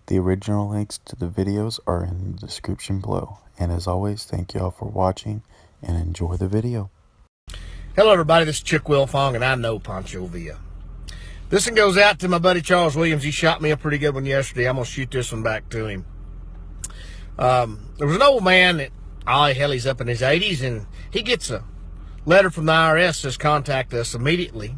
The original links to the videos are in the description below. And as always, thank y'all for watching and enjoy the video. Hello everybody, this is Chick Wilfong and I know Pancho Villa. This one goes out to my buddy Charles Williams. He shot me a pretty good one yesterday. I'm going to shoot this one back to him. There was an old man that, he's up in his 80s, and he gets a letter from the IRS that says contact us immediately.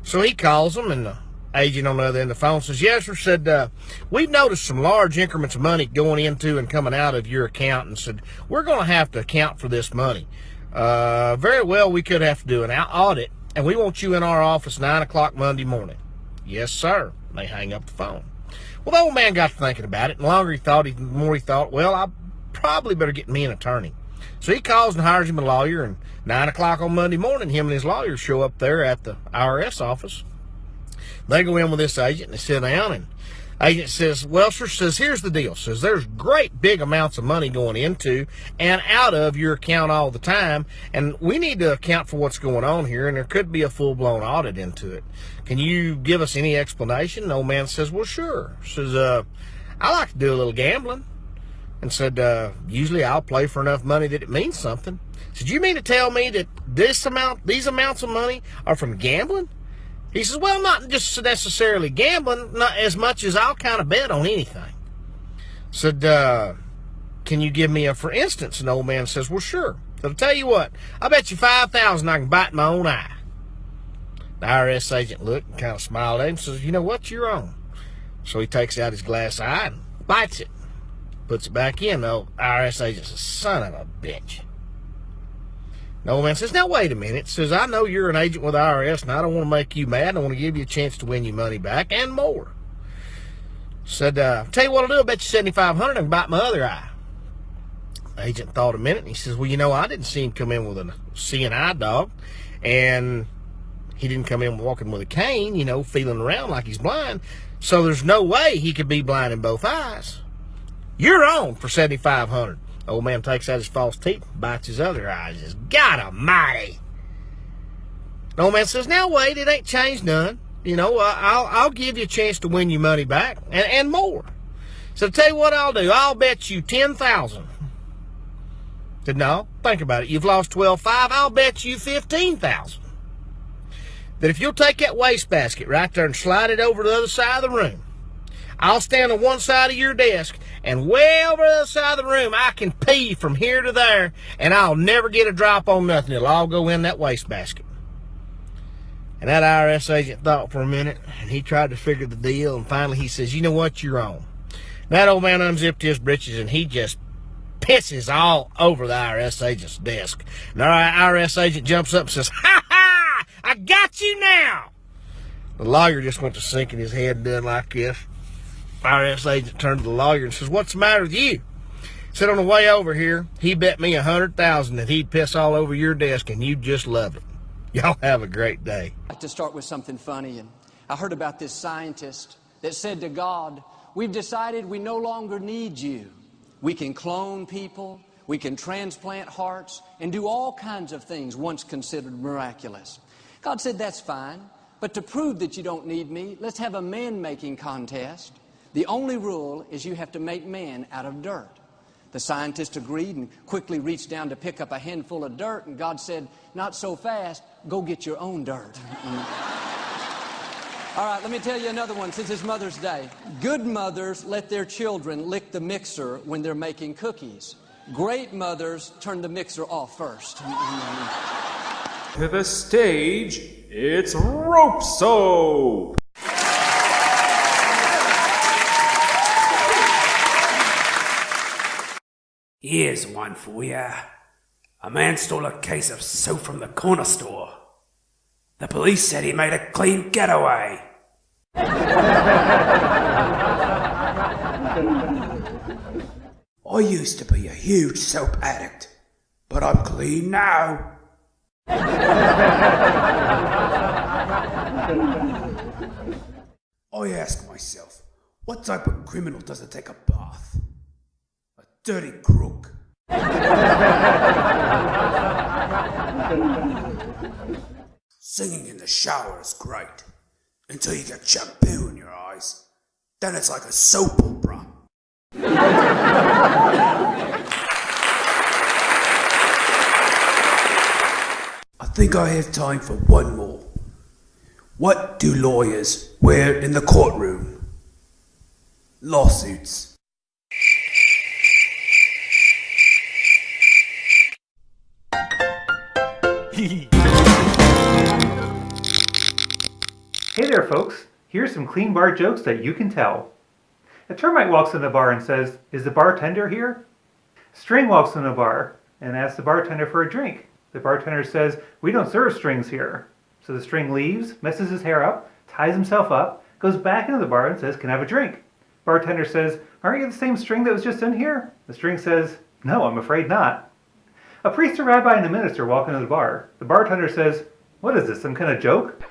So he calls them, and the agent on the other end of the phone says, yes, sir, said, we've noticed some large increments of money going into and coming out of your account, and said, we're going to have to account for this money. Very well, we could have to do an audit, and we want you in our office 9 o'clock Monday morning. Yes, sir. And they hang up the phone. Well, the old man got to thinking about it, and the longer he thought, the more he thought, well, I probably better get me an attorney. So he calls and hires him a lawyer, and 9 o'clock on Monday morning, him and his lawyer show up there at the IRS office. They go in with this agent, and they sit down, and agent says, well, sir, says, here's the deal. Says, there's great big amounts of money going into and out of your account all the time, and we need to account for what's going on here, and there could be a full-blown audit into it. Can you give us any explanation? The old man says, well, sure. Says, I like to do a little gambling. And said, usually I'll play for enough money that it means something. Said, you mean to tell me that these amounts of money are from gambling? He says, well, not just necessarily gambling, not as much as I'll kind of bet on anything. Said, can you give me a for instance? And the old man says, well, sure. So I'll tell you what, I bet you $5,000 I can bite my own eye. The IRS agent looked and kind of smiled at him and says, you know what, you're on. So he takes out his glass eye and bites it. Puts it back in. The IRS agent says, son of a bitch. The old man says, now wait a minute. Says, I know you're an agent with the IRS, and I don't want to make you mad. I want to give you a chance to win your money back and more. Said, tell you what I'll do. I'll bet you $7,500 I can bite my other eye. The agent thought a minute, and he says, well, you know, I didn't see him come in with a seeing eye dog, and he didn't come in walking with a cane, you know, feeling around like he's blind. So there's no way he could be blind in both eyes. You're on for $7,500. Old man takes out his false teeth, bites his other eye. He says, God almighty. The old man says, now wait, it ain't changed none. You know, I'll give you a chance to win your money back and more. So tell you what I'll do. I'll bet you $10,000. Said, no, think about it. You've lost $12,500. I'll bet you $15,000. That if you'll take that wastebasket right there and slide it over to the other side of the room, I'll stand on one side of your desk, and way over the other side of the room, I can pee from here to there, and I'll never get a drop on nothing. It'll all go in that wastebasket. And that IRS agent thought for a minute, and he tried to figure the deal, and finally he says, you know what, you're on. That old man unzipped his britches, and he just pisses all over the IRS agent's desk. And our IRS agent jumps up and says, ha ha, I got you now. The lawyer just went to sinking his head and doing like this. IRS agent turned to the lawyer and says, what's the matter with you? Said, on the way over here, he bet me $100,000 that he'd piss all over your desk, and you'd just love it. Y'all have a great day. I'd like to start with something funny. And I heard about this scientist that said to God, we've decided we no longer need you. We can clone people, we can transplant hearts, and do all kinds of things once considered miraculous. God said, that's fine, but to prove that you don't need me, let's have a man-making contest. The only rule is you have to make man out of dirt. The scientist agreed and quickly reached down to pick up a handful of dirt, and God said, not so fast, go get your own dirt. All right, let me tell you another one since it's Mother's Day. Good mothers let their children lick the mixer when they're making cookies. Great mothers turn the mixer off first. To the stage, it's Rope Soap! Here's one for ya. A man stole a case of soap from the corner store. The police said he made a clean getaway. I used to be a huge soap addict, but I'm clean now. I ask myself, what type of criminal doesn't take a bath? A dirty crook. Singing in the shower is great, until you get shampoo in your eyes. then it's like a soap opera. I think I have time for one more. What do lawyers wear in the courtroom? Lawsuits. Hey there, folks. Here's some clean bar jokes that you can tell. A termite walks in the bar and says, "Is the bartender here?" String walks in the bar and asks the bartender for a drink. The bartender says, "We don't serve strings here." So the string leaves, messes his hair up, ties himself up, goes back into the bar and says, "Can I have a drink?" Bartender says, "Aren't you the same string that was just in here?" The string says, "No, I'm afraid not." A priest, a rabbi, and a minister walk into the bar. The bartender says, "What is this, some kind of joke?"